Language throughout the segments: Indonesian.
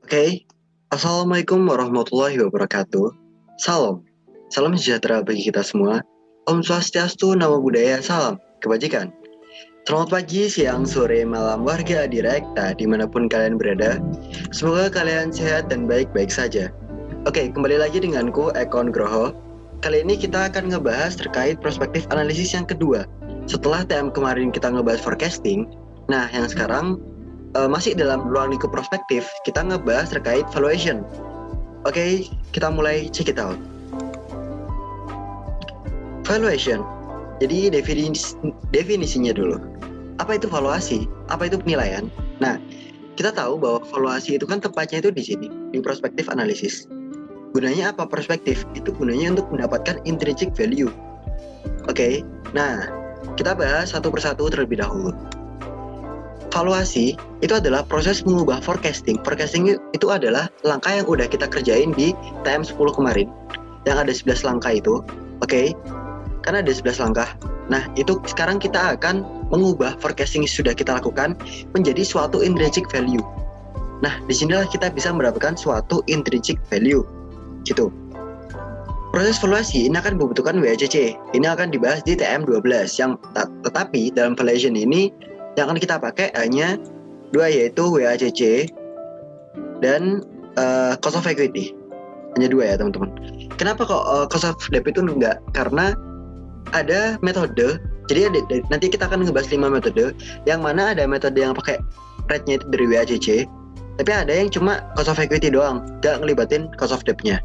Oke, Assalamualaikum warahmatullahi wabarakatuh. Salam, salam sejahtera bagi kita semua. Om Swastiastu, Namo Buddhaya, salam kebajikan. Selamat pagi, siang, sore, malam, warga Adirekta dimanapun kalian berada. Semoga kalian sehat dan baik-baik saja. Oke, kembali lagi denganku, Eko Nugroho. Kali ini kita akan ngebahas terkait perspektif analisis yang kedua. Setelah TM kemarin kita ngebahas forecasting, nah yang sekarang masih dalam ruang lingkup prospektif, kita ngebahas terkait valuation. Oke, kita mulai check it out. Valuation. Jadi definisinya dulu. Apa itu valuasi? Apa itu penilaian? Nah, kita tahu bahwa valuasi itu kan tempatnya itu di sini, di prospektif analisis. Gunanya apa perspektif? Itu gunanya untuk mendapatkan intrinsic value. Oke, nah kita bahas satu persatu terlebih dahulu. Valuasi itu adalah proses mengubah forecasting. Forecasting itu adalah langkah yang udah kita kerjain di TM10 kemarin. Yang ada 11 langkah itu. Oke. Karena ada 11 langkah. Nah, itu sekarang kita akan mengubah forecasting yang sudah kita lakukan menjadi suatu intrinsic value. Nah, disinilah kita bisa mendapatkan suatu intrinsic value. Gitu. Proses valuasi ini akan membutuhkan WACC. Ini akan dibahas di TM12 yang tetapi dalam valuation ini yang akan kita pakai hanya dua, yaitu WACC dan cost of equity. Hanya dua ya teman-teman. Kenapa kok cost of debt itu enggak? Karena ada metode. Jadi nanti kita akan ngebahas 5 metode. Yang mana ada metode yang pakai rate-nya itu dari WACC, tapi ada yang cuma cost of equity doang, gak ngelibatin cost of debt-nya.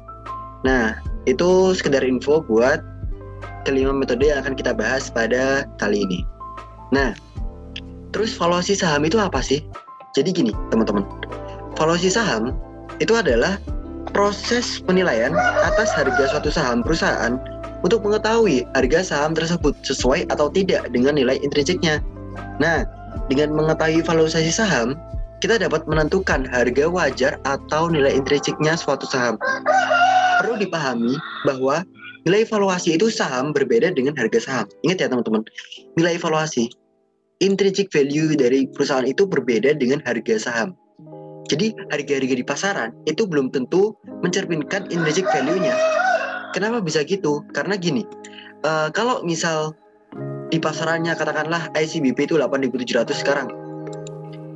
Nah, itu sekedar info buat kelima metode yang akan kita bahas pada kali ini. Nah, terus valuasi saham itu apa sih? Jadi gini teman-teman, valuasi saham itu adalah proses penilaian atas harga suatu saham perusahaan untuk mengetahui harga saham tersebut sesuai atau tidak dengan nilai intrinsiknya. Nah, dengan mengetahui valuasi saham, kita dapat menentukan harga wajar atau nilai intrinsiknya suatu saham. Perlu dipahami bahwa nilai valuasi itu saham berbeda dengan harga saham. Ingat ya teman-teman, nilai valuasi intrinsic value dari perusahaan itu berbeda dengan harga saham. Jadi harga-harga di pasaran itu belum tentu mencerminkan intrinsic value-nya. Kenapa bisa gitu? Karena gini, kalau misal di pasarannya katakanlah ICBP itu 8.700 sekarang,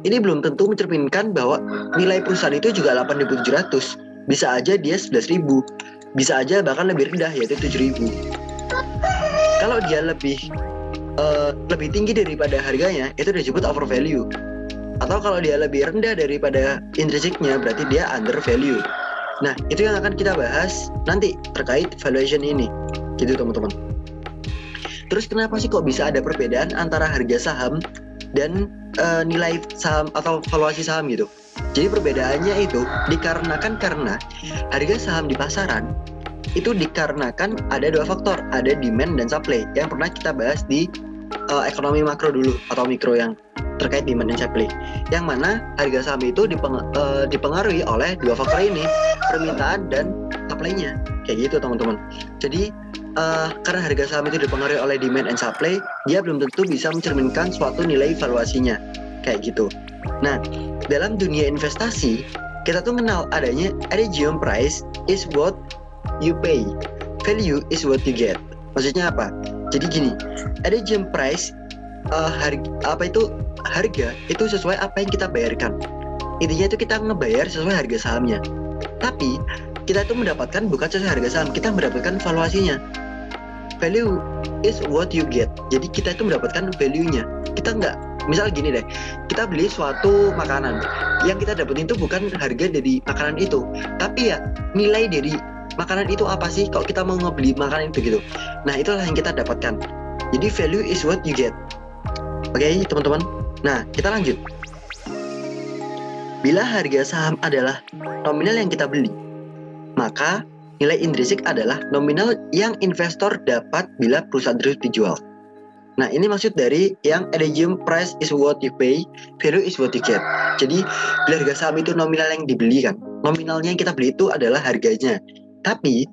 ini belum tentu mencerminkan bahwa nilai perusahaan itu juga 8.700. Bisa aja dia 11.000, bisa aja bahkan lebih rendah yaitu 7.000. Kalau dia lebih tinggi daripada harganya, itu disebut overvalue. Atau kalau dia lebih rendah daripada intrinsiknya, berarti dia under value. Nah, itu yang akan kita bahas nanti terkait valuation ini, gitu teman-teman. Terus kenapa sih kok bisa ada perbedaan antara harga saham dan nilai saham atau valuasi saham gitu? Jadi perbedaannya itu dikarenakan karena harga saham di pasaran itu dikarenakan ada dua faktor, ada demand dan supply yang pernah kita bahas di ekonomi makro dulu atau mikro yang terkait demand dan supply. Yang mana harga saham itu dipengaruhi oleh dua faktor ini, permintaan dan supply-nya. Kayak gitu teman-teman. Jadi karena harga saham itu dipengaruhi oleh demand and supply, dia belum tentu bisa mencerminkan suatu nilai valuasinya. Kayak gitu. Nah, dalam dunia investasi, kita tuh kenal adanya aggregate price is what you pay, value is what you get. Maksudnya apa? Jadi gini, aggregate price harga itu sesuai apa yang kita bayarkan. Intinya itu kita ngebayar sesuai harga sahamnya. Tapi kita itu mendapatkan bukan sesuai harga saham, kita mendapatkan valuasinya. Value is what you get. Jadi kita itu mendapatkan value-nya. Kita nggak, misal gini deh, kita beli suatu makanan, yang kita dapetin itu bukan harga dari makanan itu, tapi ya nilai dari makanan itu apa sih kalau kita mau ngebeli makanan itu gitu. Nah, itulah yang kita dapatkan. Jadi value is what you get. Oke, teman-teman. Nah, kita lanjut. Bila harga saham adalah nominal yang kita beli, maka nilai intrinsik adalah nominal yang investor dapat bila perusahaan tersebut dijual. Nah, ini maksud dari yang aggregate price is what you pay, value is what you get. Jadi, bila harga saham itu nominal yang dibeli kan, nominalnya yang kita beli itu adalah harganya. Tapi,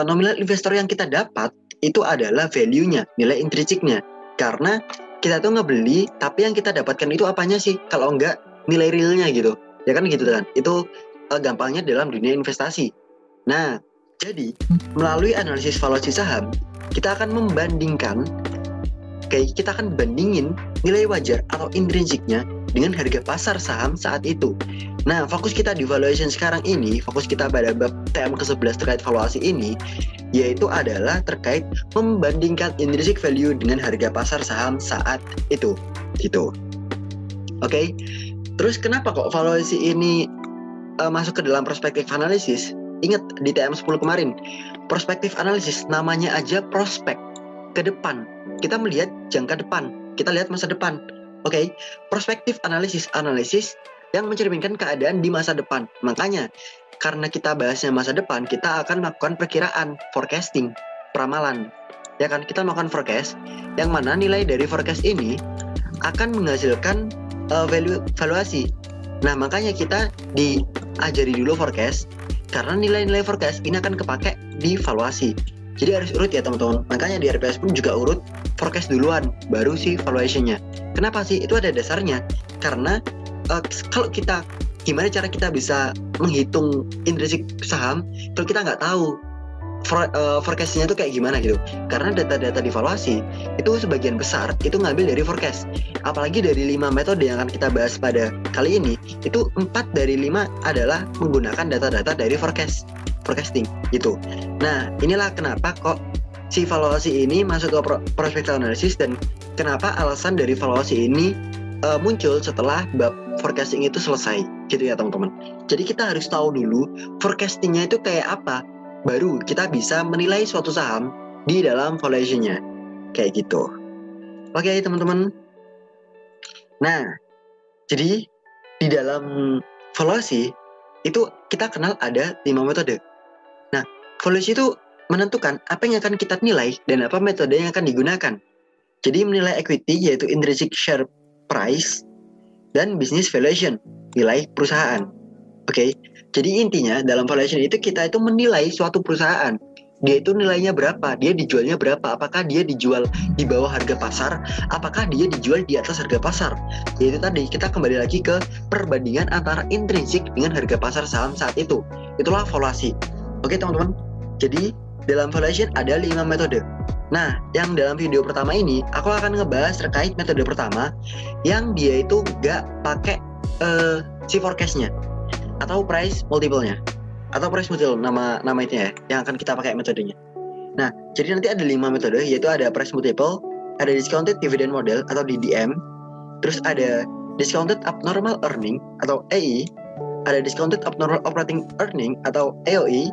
nominal investor yang kita dapat itu adalah value-nya, nilai intrinsiknya. Karena kita tuh ngebeli, tapi yang kita dapatkan itu apanya sih? Kalau enggak, nilai realnya gitu. Ya kan gitu kan. Itu gampangnya dalam dunia investasi. Nah, jadi melalui analisis valuasi saham, kita akan membandingkan, kita akan bandingin nilai wajar atau intrinsiknya dengan harga pasar saham saat itu. Nah, fokus kita di valuation sekarang ini, fokus kita pada bab TM ke-11 terkait valuasi ini, yaitu adalah terkait membandingkan intrinsic value dengan harga pasar saham saat itu, gitu. Oke. Terus kenapa kok valuasi ini masuk ke dalam prospektif analisis? Ingat di TM10 kemarin, prospektif analisis namanya aja prospek, ke depan. Kita melihat jangka depan, kita lihat masa depan. Oke. Prospektif analisis yang mencerminkan keadaan di masa depan. Makanya karena kita bahasnya masa depan, kita akan melakukan perkiraan, forecasting, peramalan. Ya kan, kita melakukan forecast yang mana nilai dari forecast ini akan menghasilkan valuasi. Nah, makanya kita diajari dulu forecast karena nilai-nilai forecast ini akan kepake di valuasi. Jadi harus urut ya teman-teman. Makanya di RPS pun juga urut forecast duluan, baru si valuation-nya. Kenapa sih? Itu ada dasarnya. Karena kalau kita, gimana cara kita bisa menghitung intrinsic saham kalau kita nggak tahu forecast-nya itu kayak gimana gitu. Karena data-data di valuasi itu sebagian besar itu ngambil dari forecast. Apalagi dari 5 metode yang akan kita bahas pada kali ini, itu 4 dari 5 adalah menggunakan data-data dari forecasting gitu. Nah, inilah kenapa kok si valuasi ini masuk ke prospective analysis dan kenapa alasan dari valuasi ini muncul setelah bab forecasting itu selesai gitu ya teman-teman. Jadi kita harus tahu dulu forecastingnya itu kayak apa, baru kita bisa menilai suatu saham di dalam valuation-nya kayak gitu. Oke teman-teman. Nah, jadi di dalam valuasi itu kita kenal ada 5 metode. Nah, valuasi itu menentukan apa yang akan kita nilai dan apa metode yang akan digunakan. Jadi menilai equity yaitu intrinsic share price dan business valuation, nilai perusahaan. Oke. Jadi intinya dalam valuation itu kita itu menilai suatu perusahaan. Dia itu nilainya berapa, dia dijualnya berapa, apakah dia dijual di bawah harga pasar, apakah dia dijual di atas harga pasar. Yaitu tadi kita kembali lagi ke perbandingan antara intrinsik dengan harga pasar saham saat itu. Itulah valuasi. Oke teman-teman. Jadi dalam valuation ada 5 metode. Nah, yang dalam video pertama ini aku akan ngebahas terkait metode pertama yang dia itu gak pakai si forecast-nya atau price multiple-nya. Atau price multiple nama itu ya, yang akan kita pakai metodenya. Nah, jadi nanti ada 5 metode, yaitu ada price multiple, ada discounted dividend model atau DDM, terus ada discounted abnormal earning atau AE, ada discounted abnormal operating earning atau AOE,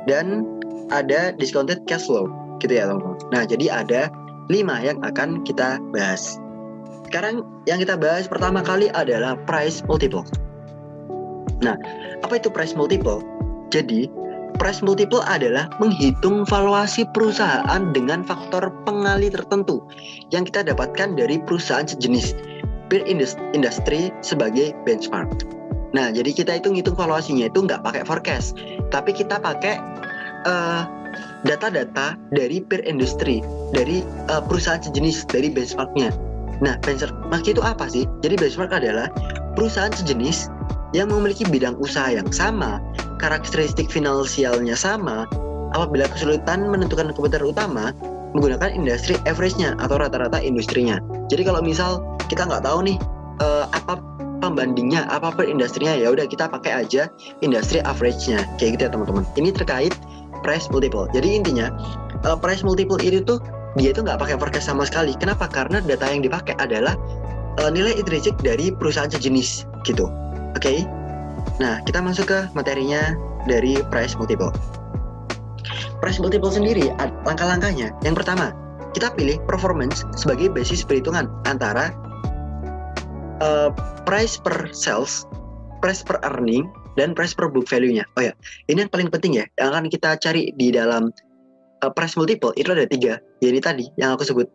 dan ada discounted cash flow gitu ya teman-teman. Nah, jadi ada 5 yang akan kita bahas. Sekarang yang kita bahas pertama kali adalah price multiple. Nah, apa itu price multiple? Jadi, price multiple adalah menghitung valuasi perusahaan dengan faktor pengali tertentu yang kita dapatkan dari perusahaan sejenis peer industry sebagai benchmark. Nah, jadi kita itu ngitung valuasinya itu nggak pakai forecast, tapi kita pakai data-data dari peer industry, dari perusahaan sejenis, dari benchmarknya. Nah, benchmark itu apa sih? Jadi benchmark adalah perusahaan sejenis yang memiliki bidang usaha yang sama, karakteristik finansialnya sama, apabila kesulitan menentukan kebutuhan utama, menggunakan industri average-nya atau rata-rata industrinya. Jadi kalau misal kita nggak tahu nih apa pembandingnya, apa per industrinya, ya udah kita pakai aja industri average-nya, kayak gitu ya teman-teman. Ini terkait price multiple. Jadi intinya price multiple itu tuh dia itu nggak pakai forecast sama sekali. Kenapa? Karena data yang dipakai adalah nilai intrinsik dari perusahaan sejenis gitu. Oke. Nah, kita masuk ke materinya dari price multiple. Price multiple sendiri langkah-langkahnya. Yang pertama, kita pilih performance sebagai basis perhitungan antara price per sales, price per earning, dan price per book value-nya. Oh ya, ini yang paling penting ya, yang akan kita cari di dalam price multiple itu ada 3, yaitu tadi yang aku sebut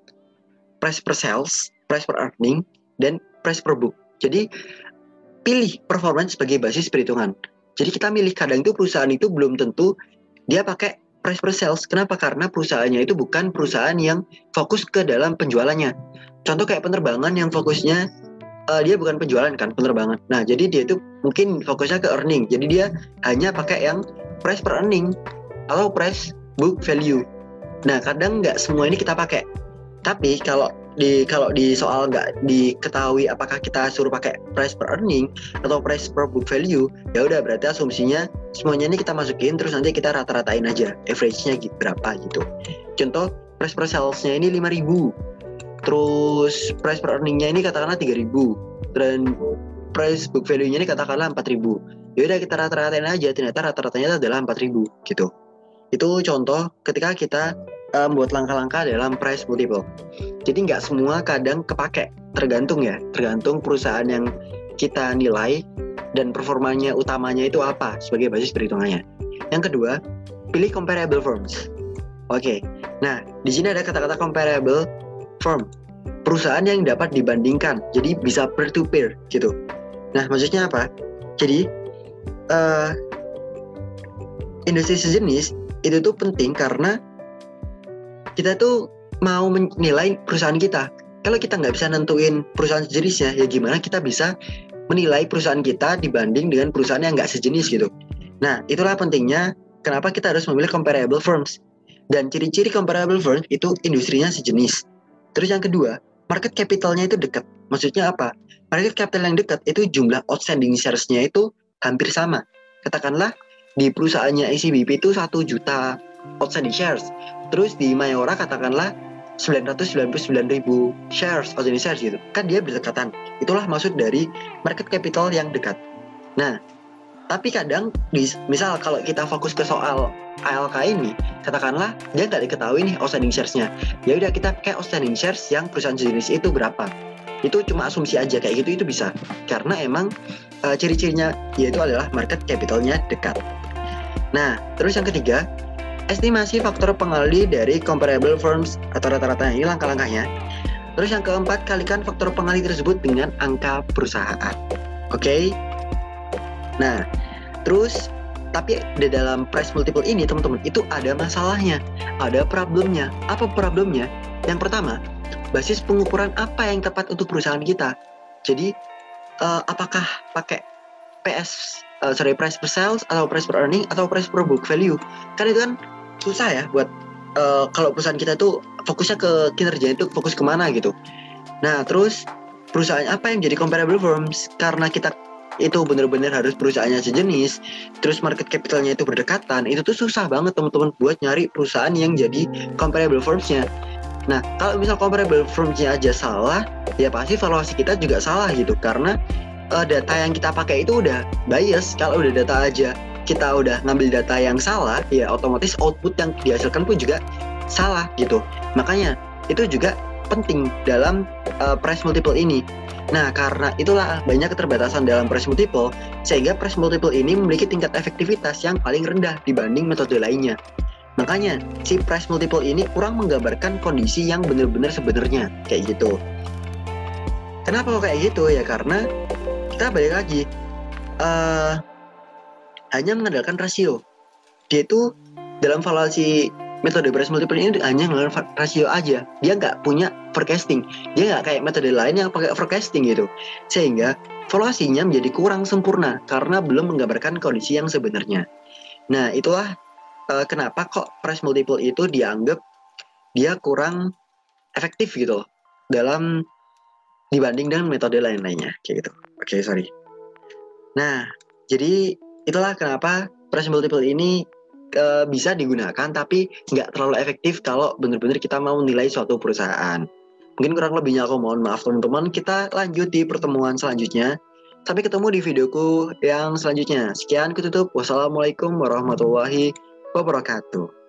price per sales, price per earning, dan price per book. Jadi pilih performance sebagai basis perhitungan. Jadi kita milih, kadang itu perusahaan itu belum tentu dia pakai price per sales. Kenapa? Karena perusahaannya itu bukan perusahaan yang fokus ke dalam penjualannya. Contoh kayak penerbangan yang fokusnya dia bukan penjualan kan, bener banget. Nah, jadi dia itu mungkin fokusnya ke earning. Jadi dia hanya pakai yang price per earning atau price book value. Nah, kadang nggak semua ini kita pakai. Tapi kalau di soal nggak diketahui apakah kita suruh pakai price per earning atau price per book value, ya udah berarti asumsinya semuanya ini kita masukin terus nanti kita rata-ratain aja average-nya berapa gitu. Contoh price per sales-nya ini 5.000. Terus price per earning-nya ini katakanlah 3.000 dan price book value-nya ini katakanlah 4.000. Ya udah kita rata-ratain aja, ternyata rata-ratanya adalah 4.000 gitu. Itu contoh ketika kita buat langkah-langkah dalam price multiple. Jadi nggak semua kadang kepake, tergantung perusahaan yang kita nilai dan performanya utamanya itu apa sebagai basis perhitungannya. Yang kedua, pilih comparable firms. Oke, nah di sini ada kata-kata comparable firm, perusahaan yang dapat dibandingkan, jadi bisa peer to peer gitu. Nah maksudnya apa? Jadi industri sejenis itu tuh penting karena kita tuh mau menilai perusahaan kita. Kalau kita nggak bisa nentuin perusahaan sejenisnya, ya gimana kita bisa menilai perusahaan kita dibanding dengan perusahaan yang nggak sejenis gitu. Nah, itulah pentingnya kenapa kita harus memilih comparable firms. Dan ciri-ciri comparable firms itu industrinya sejenis. Terus yang kedua, market capitalnya itu dekat. Maksudnya apa? Market capital yang dekat itu jumlah outstanding shares-nya itu hampir sama. Katakanlah di perusahaannya ICBP itu 1 juta outstanding shares. Terus di Mayora katakanlah 999.000 shares outstanding shares gitu. Kan dia berdekatan. Itulah maksud dari market capital yang dekat. Nah, tapi kadang misal kalau kita fokus ke soal ALK ini, katakanlah dia nggak diketahui nih outstanding shares-nya. Ya udah kita pakai outstanding shares yang perusahaan sejenis itu berapa. Itu cuma asumsi aja kayak gitu, itu bisa. Karena emang ciri-cirinya yaitu adalah market capitalnya dekat. Nah, terus yang ketiga, estimasi faktor pengali dari comparable firms atau rata-ratanya, ini langkah-langkahnya. Terus yang keempat, kalikan faktor pengali tersebut dengan angka perusahaan. Oke? Nah, terus tapi di dalam price multiple ini teman-teman itu ada masalahnya, ada problemnya. Apa problemnya? Yang pertama, basis pengukuran apa yang tepat untuk perusahaan kita. Jadi apakah pakai price per sales atau price per earning atau price per book value? Kan itu kan susah ya buat kalau perusahaan kita tuh fokusnya ke kinerja itu fokus kemana gitu. Nah terus perusahaan apa yang jadi comparable firms, karena kita itu benar-benar harus perusahaannya sejenis, terus market capitalnya itu berdekatan, itu tuh susah banget teman-teman buat nyari perusahaan yang jadi comparable firms-nya. Nah kalau misal comparable firms-nya aja salah, ya pasti valuasi kita juga salah gitu, karena data yang kita pakai itu udah bias. Kalau udah data aja kita udah ngambil data yang salah, ya otomatis output yang dihasilkan pun juga salah gitu. Makanya itu juga penting dalam price multiple ini. Nah karena itulah banyak keterbatasan dalam price multiple, sehingga price multiple ini memiliki tingkat efektivitas yang paling rendah dibanding metode lainnya. Makanya si price multiple ini kurang menggambarkan kondisi yang benar-benar sebenarnya kayak gitu. Kenapa kok kayak gitu? Ya karena kita balik lagi hanya mengandalkan rasio. Dia itu dalam valuasi metode price multiple ini hanya mengandalkan rasio aja. Dia nggak punya forecasting. Dia nggak kayak metode lain yang pakai forecasting gitu. Sehingga valuasinya menjadi kurang sempurna karena belum menggambarkan kondisi yang sebenarnya. Nah itulah kenapa kok price multiple itu dianggap dia kurang efektif gitu dalam dibanding dengan metode lain-lainnya kayak gitu. Oke, sorry. Nah, jadi itulah kenapa price multiple ini bisa digunakan tapi nggak terlalu efektif kalau benar-benar kita mau menilai suatu perusahaan. Mungkin kurang lebihnya aku mohon maaf teman-teman. Kita lanjut di pertemuan selanjutnya. Sampai ketemu di videoku yang selanjutnya. Sekian, kututup. Wassalamualaikum warahmatullahi wabarakatuh.